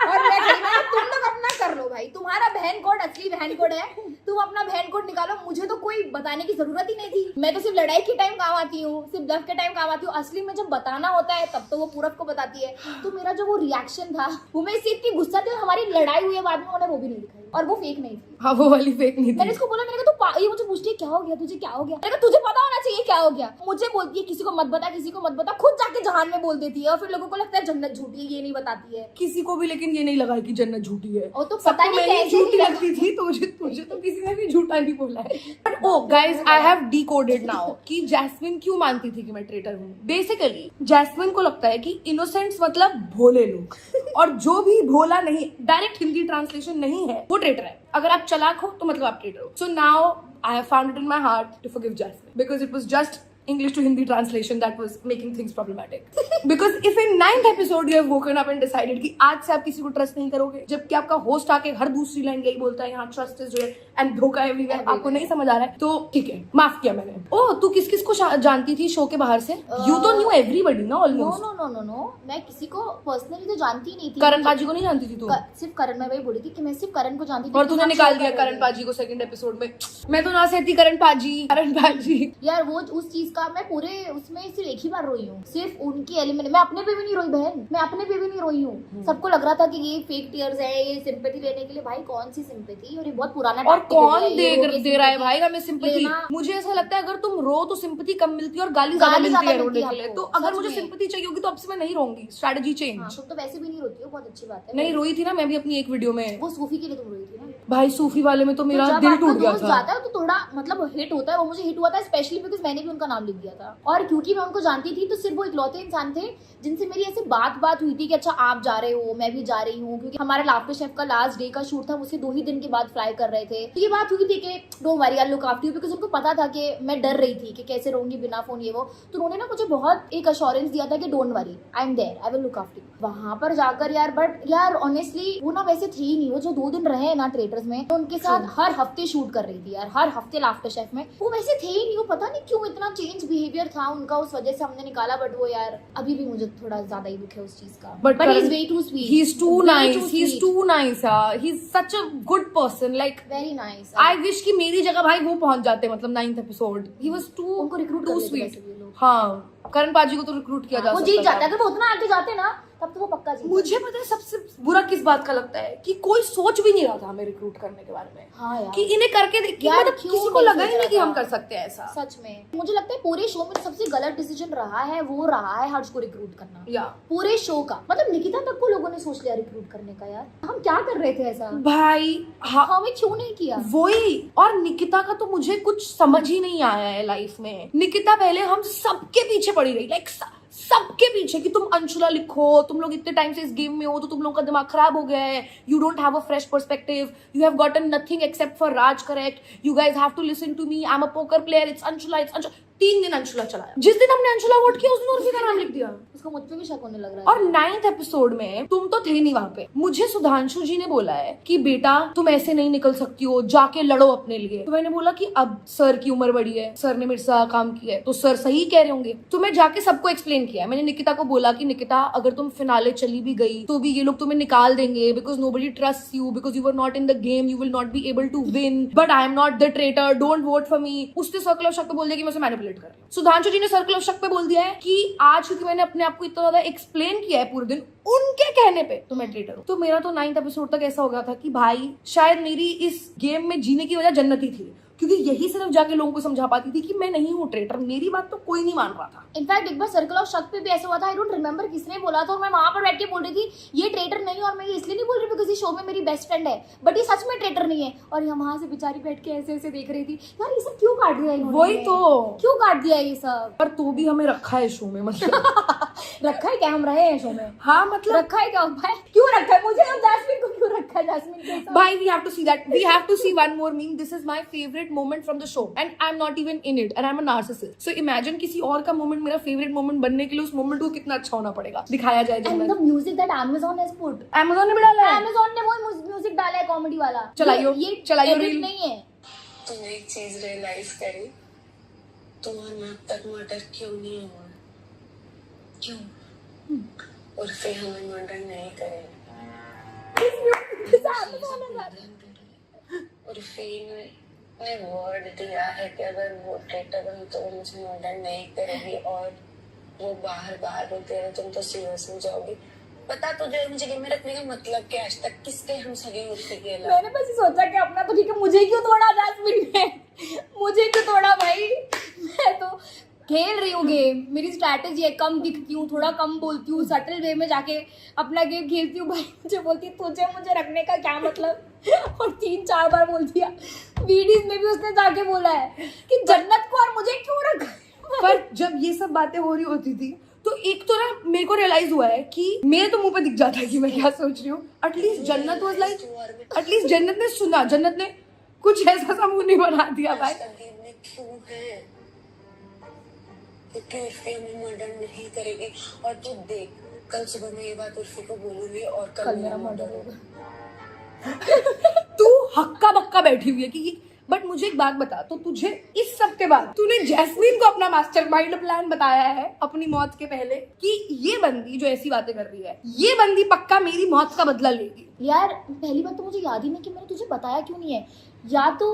और मैं कह रही हूँ तुम लोग अपना कर लो भाई, तुम्हारा बहन कोड असली बहन कोड है, तुम अपना बहन कोड निकालो, मुझे तो कोई बताने की जरूरत ही नहीं थी। मैं तो सिर्फ लड़ाई के टाइम काम आती हूँ, सिर्फ ब्लफ के टाइम काम आती हूँ, असली में जब बताना होता है तब तो वो पूरब को बताती है। तो मेरा जो वो रिएक्शन था वो मैं इससे इतनी गुस्सा थी, हमारी लड़ाई हुई है बाद में, उन्होंने वो भी नहीं दिखाई और वो फेक नहीं थी। हाँ वो वाली फेक नहीं थी। मैंने इसको बोला, मैंने कहा तू ये मुझे पूछती है क्या हो गया तुझे, क्या हो गया? मैंने कहा तुझे पता होना चाहिए क्या हो गया। मुझे बोलती है किसी को मत बता, किसी को मत बता, खुद जाके जहान में बोल देती है और फिर लोगों को लगता है जन्नत झूठी है, ये नहीं बताती है किसी को भी, लेकिन ये नहीं लगा कि जन्नत झूठी है। और तो पता नहीं कैसे झूठी नहीं लगती थी तो मुझे तो किसी ने भी झूठा नहीं बोला है। But oh guys I have decoded now कि जैस्मिन क्यों मानती थी कि मैं ट्रेटर हूँ। बेसिकली जैस्मिन को लगता है कि इनोसेंट्स मतलब भोले लोग और जो भी भोला नहीं, डायरेक्ट हिंदी ट्रांसलेशन नहीं है, वो ट्रेटर है। अगर आप चालाक हो तो मतलब आप ट्रेटर हो। So now I have found it in my heart to forgive Jasmine because it was just English to Hindi translation that was making things problematic. Because if in 9th episode you have woken up and decided कि आज से आप किसी को ट्रस्ट नहीं करोगे, जबकि आपका होस्ट आके हर दूसरी लाइन यही बोलता है यहाँ ट्रस्ट इज रियल एंड धोखा एवरीवेयर, आपको नहीं समझ आ रहा है तो ठीक है, माफ किया मैंने। ओह तू किस किस को जानती थी शो के बाहर से? यू तो न्यू एवरीबॉडी ना ऑलमोस्ट। नो मैं किसी को पर्सनली तो जानती नहीं थी। करण पाजी को नहीं जानती थी तू? सिर्फ करण, मैं वही बोली थी कि मैं सिर्फ करण को जानती थी। और तूने निकाल दिया करण पाजी को सेकंड एपिसोड में। मैं तो ना सहती करण पाजी यार वो उस चीज का मैं पूरे उसमें सिर्फ एक ही बार रोई हूँ, सिर्फ उनकी एलिमेंट। मैं अपने पे भी नहीं रोई बहन, मैं अपने पे भी नहीं रोई हूँ। सबको लग रहा था कि ये फेक टीयर्स है, ये सिंपैथी लेने के लिए। भाई कौन सी सिंपैथी, और ये बहुत पुराना और tactic हो कौन गया है, ये दे रहा है भाई हमें सिंपैथी? लेना। मुझे ऐसा लगता है अगर तुम रो तो सिंपैथी कम मिलती है और गाली ज्यादा मिलती है रोने के लिए। आपको, तो अगर सच मुझे में। सिंपैथी चाहिए होगी तो अब से मैं नहीं रोऊंगी। Strategy change. हाँ, तुम तो वैसे भी नहीं रोती हो, बहुत अच्छी बात है। नहीं रोई थी ना मैं भी अपनी एक वीडियो में। वो सूफी के लिए तुम रोई थी ना भाई सूफी वाले में तो मेरा जब दिल आपका टूट गया दोस्त था। जाता है तो थोड़ा मतलब हिट होता है। वो मुझे हिट हुआ था स्पेशली बिकॉज मैंने भी उनका नाम लिख दिया था और क्योंकि मैं उनको जानती थी तो सिर्फ वो इकलौते इंसान थे जिनसे मेरी ऐसे बात हुई थी कि अच्छा आप जा रहे हो, मैं भी जा रही हूँ, क्योंकि हमारा लाफ्टर शेफ का लास्ट डे का शूट था, उससे 2 ही दिन के बाद फ्लाई कर रहे थे। तो ये बात हुई थी कि don't worry I look after you, because उनको पता था कि मैं डर रही थी कि कैसे रहूंगी बिना फोन ये वो। तो उन्होंने ना मुझे बहुत एक अश्योरेंस दिया था कि don't worry I am there, I will look after you. वहां पर जाकर यार बट यार ऑनेस्टली वो ना वैसे थे ही नहीं। वो जो 2 दिन रहे ना ट्रेटर्स में, तो उनके साथ हर हफ्ते शूट कर रही थी यार, हर हफ्ते लाफ्टर शेफ में। वो वैसे थे ही नहीं, वो पता नहीं क्यों इतना चेंज बिहेवियर था उनका, उस वजह से हमने निकाला। बट वो यार अभी भी मुझे थोड़ा ज्यादा ही दुख है उस चीज का। But he is way too sweet. He's too Way nice. too He's sweet. too nice. He's such a good person. Like Very nice. I wish कि मेरी जगह भाई वो पहुंच जाते, मतलब 9th episode. He was too उनको recruit too कर लेते sweet. वैसे भी लोग। हाँ करण पाजी को तो रिक्रूट किया जा वो सकता जीत था। जाता है, अगर वो उतना आगे जाते ना तब तो वो पक्का जीत मुझे पता है सबसे बुरा किस बात का लगता है कि कोई सोच भी नहीं रहा था हमें रिक्रूट करने के बारे में। हाँ यार कि इन्हें करके देखिए, यार, मतलब क्यों किसी को नहीं लगा ही सोच नहीं कि रहा हम था? कर सकते हैं ऐसा। सच में मुझे लगता है पूरे शो में जो सबसे गलत डिसीजन रहा है वो रहा है हर्ष को रिक्रूट करना। या पूरे शो का मतलब निकिता तक को लोगों ने सोच लिया रिक्रूट करने का। यार हम क्या कर रहे थे ऐसा? भाई हाँ हमें क्यों नहीं किया? वही। और निकिता का तो मुझे कुछ समझ ही नहीं आया है लाइफ में। निकिता पहले हम सबके पीछे पड़ी रही, लाइक सबके पीछे कि तुम अंशुला लिखो, तुम लोग इतने टाइम से इस गेम में हो तो तुम लोग का दिमाग खराब हो गया है, you don't have a fresh perspective, you have gotten nothing except for Raj correct, you guys have to listen to me, I am a poker player, it's Anshula 3 दिन अंशुला चलाया। जिस दिन हमने अंशुला वोट किया उस दिन उर्फी का नाम लिख दिया। उसको मुझ पे भी शक होने लग रहा है। और 9th एपिसोड में तुम तो थे नहीं वहां पे, मुझे सुधांशु जी ने बोला है कि बेटा तुम ऐसे नहीं निकल सकती हो, जाके लड़ो अपने लिए। तो मैंने बोला कि अब सर की उम्र बड़ी है, सर ने मेरे साथ काम किया है तो सर सही कह रहे होंगे। तो मैं जाके सबको एक्सप्लेन किया। मैंने निकिता को बोला कि निकिता अगर तुम फिनाले चली भी गई तो भी ये लोग तुम्हें निकाल देंगे, because nobody trust you, because you were not in the game, you will not be able to win, but I am not the traitor, don't vote for me. उसने सर्कल ऑफ शक पे बोल दिया कि मैं उसे मैनिपुलेट कर रही हूँ। सुधांशु जी ने सर्कल ऑफ शक पे बोल दिया है कि आज क्योंकि मैंने अपने आप को इतना ज्यादा एक्सप्लेन किया है पूरे दिन उनके कहने पे तो मैं ट्रेटर हूँ। तो मेरा तो 9th एपिसोड तक ऐसा हो गया था कि भाई शायद मेरी इस गेम में जीने की वजह जन्नती थी, क्योंकि यही सिर्फ जाके लोगों को समझा पाती थी कि मैं नहीं हूँ ट्रेटर। मेरी बात तो कोई नहीं मान रहा था। इनफैक्ट एक बार सर्कल ऑफ शक पे भी ऐसा हुआ था, आई डोंट रिमेंबर किसने बोला था, और मैं वहां पर बैठ के बोल रही थी ये ट्रेटर नहीं है, और मैं ये इसलिए नहीं बोल रही बिकॉज ये शो में मेरी बेस्ट फ्रेंड है, बट ये सच में ट्रेटर नहीं है। और यहाँ वहां से बेचारी बैठ के ऐसे ऐसे देख रही थी, यार ये सब क्यों काट दिया इन्होंने? वही तो, क्यों काट दिया ये सब? पर तो भी हमें रखा है शो में, मतलब रखा है क्या? हम रहे हैं शो में? हाँ मतलब रखा है क्या भाई? क्यों रखा है मुझे और जैस्मिन को? क्यों रखा है जैस्मिन के साथ? भाई we have to see that, we have to see one more meme. This is my favorite moment from the show and I'm not even in it and I'm a narcissist. So imagine किसी और का moment मेरा favorite moment बनने के लिए उस moment को कितना अच्छा होना पड़ेगा, दिखाया जाए And the music that Amazon has put. Amazon ने भी डाला है। Amazon ने वो म्यूजिक डाला है कॉमेडी वाला। चलाइयो, ये चलाइयो edit reel। नहीं है। तुमने एक चीज रियलाइज करी, तुम और मैं अब तक मर्डर क्यों नहीं हुआ? क्यों? उर्फी हमें मर्डर नहीं करेगी। उर्फी ने वर्ड दिया है कि अगर वो ट्रेटर हुई तो वो मुझे मर्डर नहीं करेगी, और वो बाहर बाहर बोलते रहे तुम तो सीरियस हो जाओगी। पता तुझे मुझे गेम में रखने का मतलब क्या? आज तक किसके हम सगे उर्फी के अलावा? मैंने बस ये सोचा कि अपना तो ठीक है, मुझे क्यों तोड़ा जैस्मिन ने? मुझे क्यों तोड़ा भाई? मैं तो खेल रही हूँ गेम, मेरी स्ट्रैटेजी है, कम दिखती हूँ, थोड़ा कम बोलती हूँ, सटल वे में जाके अपना गेम खेलती हूँ। भाई मुझे बोलती है तुझे मुझे रखने का क्या मतलब? और 3-4 बार बोल दिया। वीडियोस में भी उसने जाके बोला है कि जन्नत को और मुझे क्यों रखा? पर जब ये सब बातें हो रही होती थी तो एक तो ना मेरे को रियलाइज हुआ है कि मेरे तो मुंह पे दिख जाता है कि मैं क्या सोच रही हूँ। एटलीस्ट जन्नत वाज लाइक, एटलीस्ट जन्नत ने सुना, जन्नत ने कुछ ऐसा सा मुंह नहीं बना दिया भाई। गेम में क्यों है? क्योंकि उर्फी हमें मर्डर नहीं करेगी, और तू देख कल सुबह मैं ये बात उर्फी को बोलूंगी और कल मेरा मर्डर होगा। तू हक्का बक्का बैठी हुई है कि बट मुझे एक बात बता, तो तुझे इस सब के बाद तूने जैस्मिन को अपना मास्टरमाइंड प्लान बताया है अपनी मौत के पहले कि ये बंदी जो ऐसी बातें कर रही है, ये बंदी पक्का मेरी मौत का बदला लेगी। यार पहली बात तो मुझे याद ही नहीं कि मैंने तुझे बताया क्यों नहीं है। या तो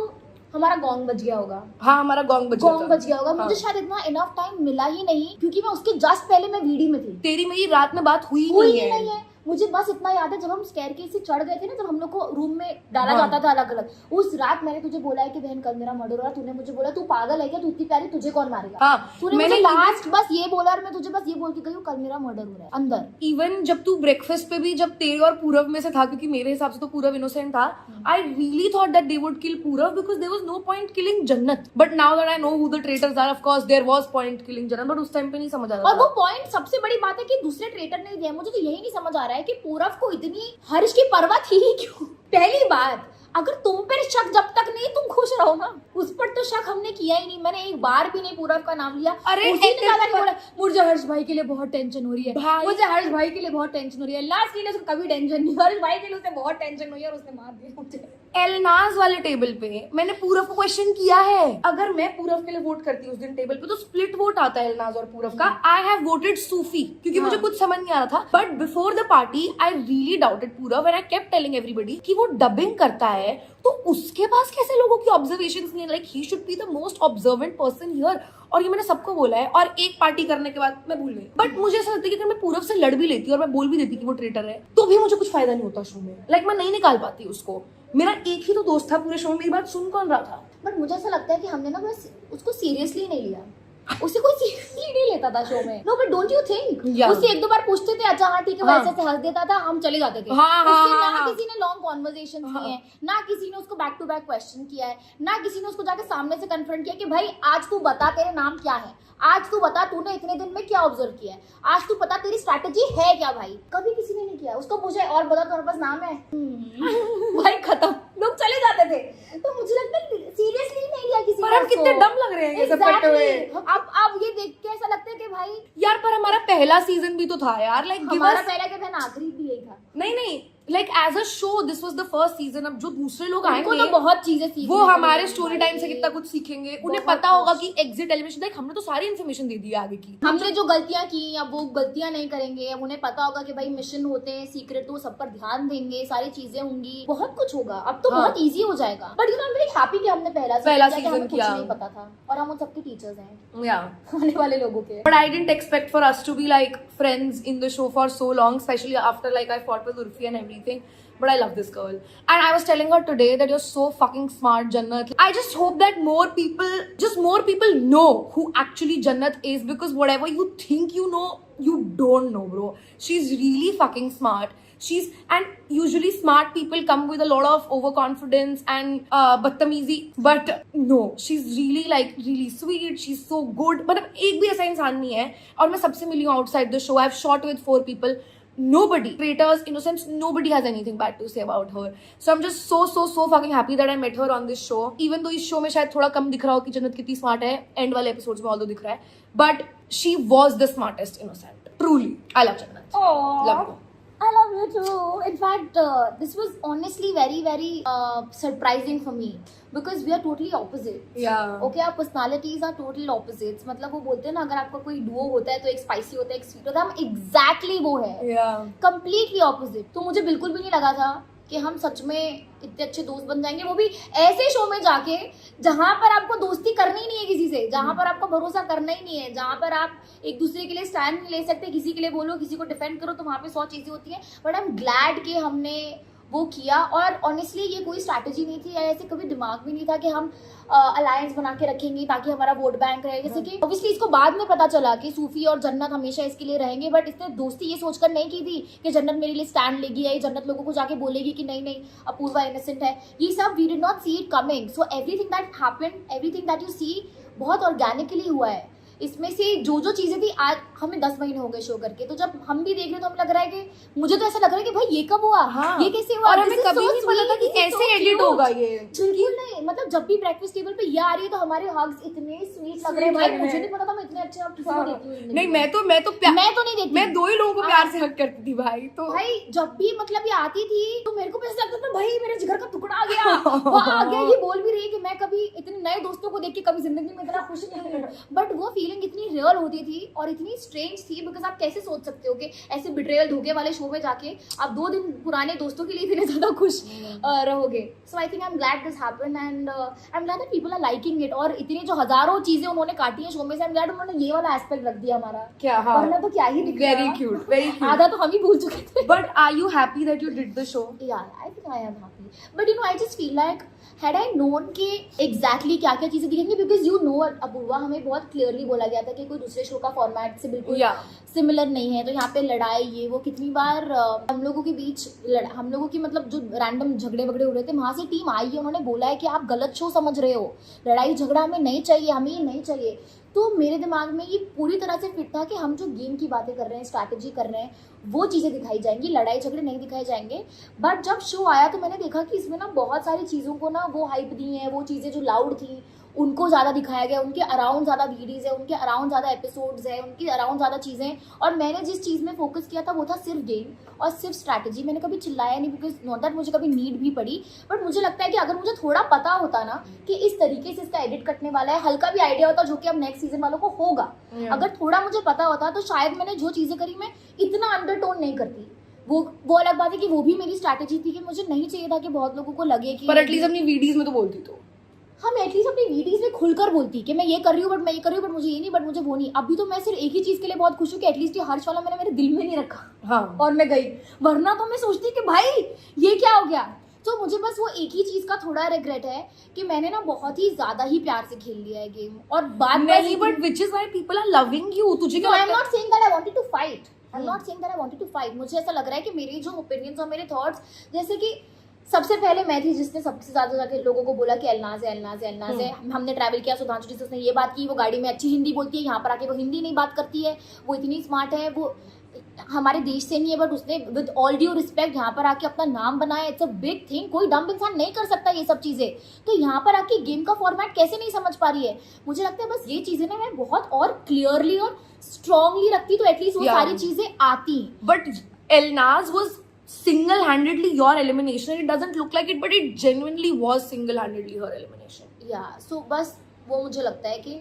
हमारा गॉन्ग बज गया होगा। हाँ हमारा गॉन्ग बज गया होगा। मुझे शायद इतना इनफ टाइम मिला ही नहीं, क्योंकि मैं उसके जस्ट पहले मैं वीडी में थी। तेरी मेरी रात में बात हुई नहीं है। मुझे बस इतना याद है जब हम स्टेयरकेस से चढ़ गए थे ना, जब हम लोग को रूम में डाला जाता था अलग अलग, उस रात मैंने तुझे बोला है कि बहन कल मेरा मर्डर हो रहा। तूने मुझे बोला तू पागल है क्या, तू इतनी प्यारी, तुझे कौन मारेगा? हाँ, तूने मुझे लास्ट बस ये बोला और मैं तुझे बस ये बोल के गई हूँ कल मेरा मर्डर हो रहा है अंदर। इवन जब तू ब्रेकफास्ट पे भी जब तेरे और पूरव में से था, क्योंकि मेरे हिसाब से तो पूरव इनोसेंट था, I really thought that they would kill Poorav because there was no point killing Jannat. But now that I know who the traitors are, of course there was point killing Jannat, but उस टाइम पे नहीं समझ आ रहा था। और वो पॉइंट सबसे बड़ी बात है कि दूसरे ट्रेटर नहीं दिया। मुझे तो यही नहीं समझ आ रहा है कि पूरव को इतनी हर्ष की परवाह थी ही क्यों? पहली बात, अगर तुम पर शक जब तक नहीं तुम खुश रहो ना, उस पर तो शक हमने किया ही नहीं। मैंने एक बार भी नहीं पूरव का नाम लिया। अरे बोला मुझे हर्ष भाई के लिए बहुत टेंशन हो रही है, मुझे हर्ष भाई के लिए बहुत टेंशन हो रही है। लास्ट के लिए उसको कभी टेंशन नहीं, हर्ष भाई के लिए उसे बहुत टेंशन हुई और उसने मार दिया मुझे। एलनाज वाले टेबल पे मैंने पूरव को क्वेश्चन किया है, अगर मैं पूरव के लिए वोट करती उस दिन टेबल पे तो स्प्लिट वोट आता है एलनाज और पूरव का। आई हैव वोटेड सूफी क्योंकि मुझे कुछ समझ नहीं आ रहा था, but before the party I really doubted Purav and I kept telling everybody कि वो डबिंग करता है तो उसके पास कैसे लोगों की ऑब्जर्वेशंस नहीं, like he should be the most observant person here. और ये मैंने सबको बोला है, और एक पार्टी करने के बाद मैं भूल गई। बट मुझे ऐसा लगता है कि अगर मैं पूरव से लड़ भी लेती और मैं बोल भी देती कि वो ट्रेटर है तो भी मुझे कुछ फायदा नहीं होता शो में। लाइक मैं नहीं निकाल पाती उसको। मेरा एक ही तो दोस्त था पूरे शो में, मेरी बात सुन कौन रहा था? बट मुझे ऐसा लगता है कि हमने ना बस उसको सीरियसली नहीं लिया। उसे कोई सीरियसली नहीं लेता था शो में। No but don't you think, Yeah. उससे एक दो बार पूछते थे, अच्छा हाँ ठीक है, हाँ. वैसे से हंस देता था, हम चले जाते थे। हाँ, उससे हाँ, ना हाँ. किसी ने लॉन्ग कॉन्वर्सेशन किए हैं, ना किसी ने उसको बैक टू बैक क्वेश्चन किया है, ना किसी ने उसको जाके सामने से कन्फ्रंट किया कि भाई आज तू बता तेरे नाम क्या है, आज तू बता तूने इतने दिन में क्या ऑब्जर्व किया है, आज तू पता तेरी स्ट्रैटेजी है क्या। भाई कभी किसी ने नहीं किया। उसको पूछे और बता तुम्हारे पास नाम है, भाई खत्म, लोग चले जाते थे। तो मुझे लगता है सीरियसली नहीं लिया किसी पर ने हम उसको। कितने डम लग रहे हैं ये सब करते हुए। Exactly. अब ये देख के ऐसा लगता है कि भाई यार पर हमारा पहला सीजन भी तो था यार, लाइक हमारा पहला क्या था ना, आखिरी भी यही था। नहीं like as a show this was the first season. अब जो दूसरे लोग उनको आएंगे तो बहुत चीजें सीखने वो को हमारे मिलेगी स्टोरी भाई। टाइम से कितना कुछ सीखेंगे। उन्हें बहुत पता होगा कुछ। कि एग्जिट एलिमिनेशन, देख हमने तो सारी इन्फॉर्मेशन दे दी है आगे की। हमने जो गलतियां की अब वो गलतियां नहीं करेंगे। अब उन्हें पता होगा कि भाई मिशन होते हैं सीक्रेट, तो वो सब पर ध्यान देंगे, सारी चीजें होंगी, बहुत कुछ होगा। अब तो हाँ. बहुत इजी हो जाएगा। But you know I am very happy कि हमने पहला पहला season season कुछ किया। नहीं पता था और हम उन सबके टीचर्स हैं या आने वाले लोगों के। But I didn't expect for us to be like friends in the show for so long, especially after like I fought with Urfi and everything. But I love this girl. And I was telling her today that you're so fucking smart, Jannat. I just hope that more people know who actually Jannat is, because whatever you think you know, you don't know, bro. She's really fucking smart. And usually smart people come with a lot of overconfidence and बदतमीजी, but no, she's really sweet. She's so good. मतलब एक भी ऐसा इंसान नहीं है। और मैं सबसे मिली हूँ outside the show. I've shot with 4 people. Nobody, traitors, innocents, nobody has anything bad to say about her. So I'm just so fucking happy that I met her on this show. Even though इस show में शायद थोड़ा कम दिख रहा हो कि जन्नत कितनी smart है, end वाले episodes में although दिख रहा है, but she was the smartest innocent. Truly, I love Jannat. Love you. I love you too. In fact, this was honestly very surprising for me because we are totally opposite. Yeah. Okay, our personalities are total opposites. मतलब वो बोलते हैं ना, अगर आपका कोई डुओ होता है तो एक स्पाइसी होता है, एक स्वीट होता है, हम exactly वो है, Yeah. completely opposite. तो मुझे बिल्कुल भी नहीं लगा था कि हम सच में इतने अच्छे दोस्त बन जाएंगे, वो भी ऐसे शो में जाके जहां पर आपको दोस्ती करनी ही नहीं है किसी से, जहां पर आपको भरोसा करना ही नहीं है, जहां पर आप एक दूसरे के लिए स्टैंड नहीं ले सकते, किसी के लिए बोलो, किसी को डिफेंड करो, तो वहां पे 100 चीजें होती हैं। बट आई एम ग्लैड कि हमने वो किया। और ऑनेस्टली ये कोई स्ट्रैटेजी नहीं थी या ऐसे कभी दिमाग में नहीं था कि हम अलायंस बना के रखेंगे ताकि हमारा वोट बैंक रहे। जैसे कि ऑब्वियसली इसको बाद में पता चला कि सूफी और जन्नत हमेशा इसके लिए रहेंगे, बट इसने दोस्ती ये सोचकर नहीं की थी कि जन्नत मेरे लिए स्टैंड लेगी या ये जन्नत लोगों को जाके बोलेगी कि नहीं अपूर्वा इनोसेंट है। ये सब we did not see it coming. So everything that happened, everything that you see बहुत ऑर्गेनिकली हुआ है। इसमें से जो चीजें थी, आज हमें 10 महीने हो गए शो करके, तो जब हम भी देख रहे तो हमें लग रहा है कि मुझे तो ऐसा लग रहा है कि भाई ये कब हुआ, हाँ। ये कैसे हुआ, और हमें कभी नहीं पता था कि कैसे एडिट होगा ये। बिल्कुल नहीं। मतलब जब भी ब्रेकफास्ट टेबल पे ये आ रही है तो हमारे हग्स इतने स्वीट लग रहे हैं भाई, मुझे नहीं पता था मैं इतने अच्छे आप किसी को देती हूँ। नहीं मैं तो नहीं देती। मैं 2 ही लोगों को प्यार से हक करती थी भाई। तो भाई जब भी मतलब ये आती थी तो मेरे को ऐसा लगता था भाई मेरे जिगर का टुकड़ा आ गया, वो आ गया। ये बोल भी रही है कि मैं कभी इतने नए दोस्तों को देख के कभी जिंदगी में इतना खुश नहीं हुई, बट वो फीलिंग इतनी रियल होती थी और इतनी स्ट्रेंज थी। बिकॉज आप कैसे सोच सकते हो कि ऐसे बिट्रेयल धोखे वाले शो में जाके आप 2 दिन पुराने दोस्तों के लिए इतने ज्यादा खुश रहोगे। So I think I am glad this happened and I am glad that people are liking it. और इतनी जो हजारों चीजें उन्होंने काटी है शो में से, आई एम ग्लैड उन्होंने ये वाला एस्पेक्ट रख दिया हमारा। क्या? हाँ। वरना तो क्या ही दिख रहा। Very cute, very cute. आधा तो हम ही भूल चुके थे। But are you happy that you did the show? Yeah, I think I am happy. But you know, I just feel like had I known कि exactly क्या क्या चीजें दिखेंगी, because you know अपूर्वा, हमें बहुत क्लियरली बोला गया था कि कोई दूसरे शो का फॉर्मेट से बिल्कुल सिमिलर नहीं है। तो यहाँ पे लड़ाई ये वो कितनी बार हम लोगों के बीच हम लोगों की मतलब जो रैंडम झगड़े वगड़े हो रहे थे, वहां से टीम आई है, उन्होंने बोला है कि आप गलत शो समझ रहे हो, लड़ाई झगड़ा हमें नहीं चाहिए, हमें ये नहीं चाहिए। तो मेरे दिमाग में ये पूरी तरह से फिट था कि हम जो गेम की बातें कर रहे हैं, स्ट्रैटेजी कर रहे हैं, वो चीज़ें दिखाई जाएंगी, लड़ाई झगड़े नहीं दिखाए जाएंगे। बट जब शो आया तो मैंने देखा कि इसमें ना बहुत सारी चीज़ों को ना वो हाइप दी है, वो चीज़ें जो लाउड थी उनको ज़्यादा दिखाया गया, उनके अराउंड ज़्यादा वीडियोज़ है, उनके अराउंड ज़्यादा एपिसोड्स है, उनके अराउंड ज़्यादा चीज़ें। और मैंने जिस चीज़ में फोकस किया था वो था सिर्फ गेम और सिर्फ स्ट्रैटेजी। मैंने कभी चिल्लाया नहीं, बिकॉज नॉट दैट मुझे कभी नीड भी पड़ी। बट मुझे लगता है कि अगर मुझे थोड़ा पता होता ना कि इस तरीके से इसका एडिट कटने वाला है, हल्का भी आइडिया होता जो कि अब नेक्स्ट सीजन वालों को होगा, अगर थोड़ा मुझे पता होता तो शायद मैंने जो चीज़ें करी मैं इतना अंडरटोन नहीं करती। वो अलग बात है कि वो भी मेरी स्ट्रैटेजी थी कि मुझे नहीं चाहिए था कि बहुत लोगों को लगे कि, पर एटलीस्ट अपनी वीडियोस में तो बोलती तो। हम एटलीस्ट अपनी वीडियोस में खुलकर बोलती कि मैं ये कर रही हूँ, बट मैं ये कर रही हूँ, बट मुझे ये नहीं, बट मुझे वो नहीं। अभी तो मैं सिर्फ एक ही चीज़ के लिए बहुत खुश हूँ कि एटलीस्ट ये हर्ष वाला मैंने मेरे दिल में नहीं रखा। हाँ। और मैं गई, वरना तो मैं सोचती कि भाई ये क्या हो गया। तो मुझे बस वो एक ही चीज का थोड़ा रिग्रेट है कि मैंने ना बहुत ही ज्यादा ही प्यार से खेल लिया है गेम, और बात नहीं, but which is why people are loving you. तुझे क्या No, I'm लगता है? not saying that I wanted to fight. I'm not saying that I wanted to fight. मुझे ऐसा लग रहा है कि मेरी जो ओपिनियंस और मेरे थॉट्स, जैसे कि सबसे पहले मैं थी जिसने सबसे ज्यादा जाके लोगों को बोला कि एलनाज है, एलनाज है, एलनाज है। हमने ट्रैवल किया, सुधांशु जी से उसने ये बात की, वो गाड़ी में अच्छी हिंदी बोलती है, यहाँ पर आके वो हिंदी नहीं बात करती है, वो इतनी स्मार्ट है, वो हमारे देश से नहीं है, बट उसने विद ऑल ड्यू रिस्पेक्ट यहाँ पर आके अपना नाम बनाया। इट्स अ बिग थिंग, कोई डम इंसान नहीं कर सकता ये सब चीजें। तो यहाँ पर आके गेम का फॉर्मेट कैसे नहीं समझ पा रही है? मुझे लगता है बस ये चीजें ना मैं बहुत और क्लियरली और स्ट्रांगली रखती तो एटलीस्ट वो सारी चीजें आती। But Elnaz was single-handedly your elimination. It doesn't look like it, but it genuinely was single-handedly her elimination. या सो बस वो मुझे लगता है कि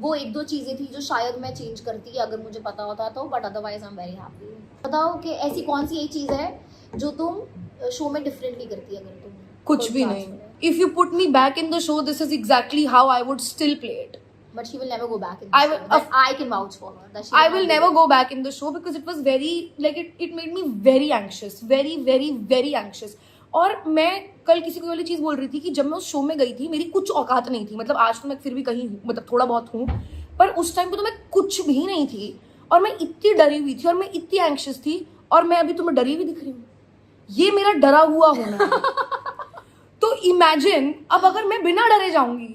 वो एक दो चीजें थी जो शायद मैं चेंज करती अगर मुझे पता होता तो, but otherwise I am very happy. बताओ कि ऐसी कौन सी एक चीज है जो तुम शो में डिफरेंटली करती अगर तुम कुछ भी नहीं. If you put me back in the show, this is exactly how I would still play it. But she will never go back in I the will- show. That I can vouch for her. That she I will not never do go back in the show because it was very like it made me very anxious, very anxious. और मैं कल किसी को वाली चीज बोल रही थी कि जब मैं उस शो में गई थी मेरी कुछ औकात नहीं थी. मतलब आज तो मैं फिर भी कहीं मतलब थोड़ा बहुत हूँ, पर उस टाइम पे तो मैं कुछ भी नहीं थी और मैं इतनी डरी हुई थी और मैं इतनी एंशियस थी और मैं अभी तुम्हें डरी हुई दिख रही हूँ. ये मेरा डरा हुआ होना है. तो इमेजिन अब अगर मैं बिना डरे जाऊंगी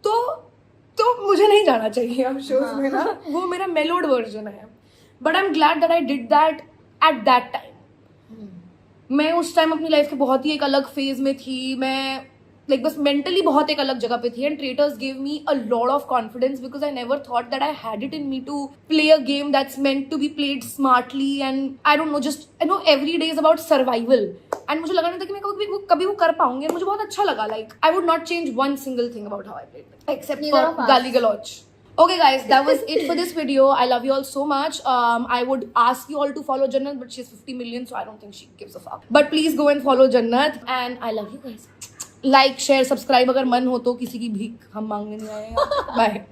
तो मुझे नहीं जाना चाहिए अब शोज में ना. वो मेरा मेलोड वर्जन है. But I am glad that I did that at that time. मैं उस टाइम अपनी लाइफ के बहुत ही एक अलग फेज में थी. मैं लाइक बस मेंटली बहुत एक अलग जगह पे थी. And traitors give me a lot of confidence because I never thought that I had it in me to play a game that's meant to be played smartly. And I don't know, just I know every day is about survival. And मुझे लगा नहीं था कि मैं कभी वो कर पाऊंगी. मुझे बहुत अच्छा लगा. Like I would not change one single thing about how I played except Neither for of us. गाली गलौज. Okay guys, that was it for this video. I love you all so much. I would ask you all to follow Jannat, but she has 50 million, so I don't think she gives a fuck. But please go and follow Jannat, and I love you guys. Like, share, subscribe अगर मन हो तो. किसी की भीख हम मांगने नहीं आए. Bye.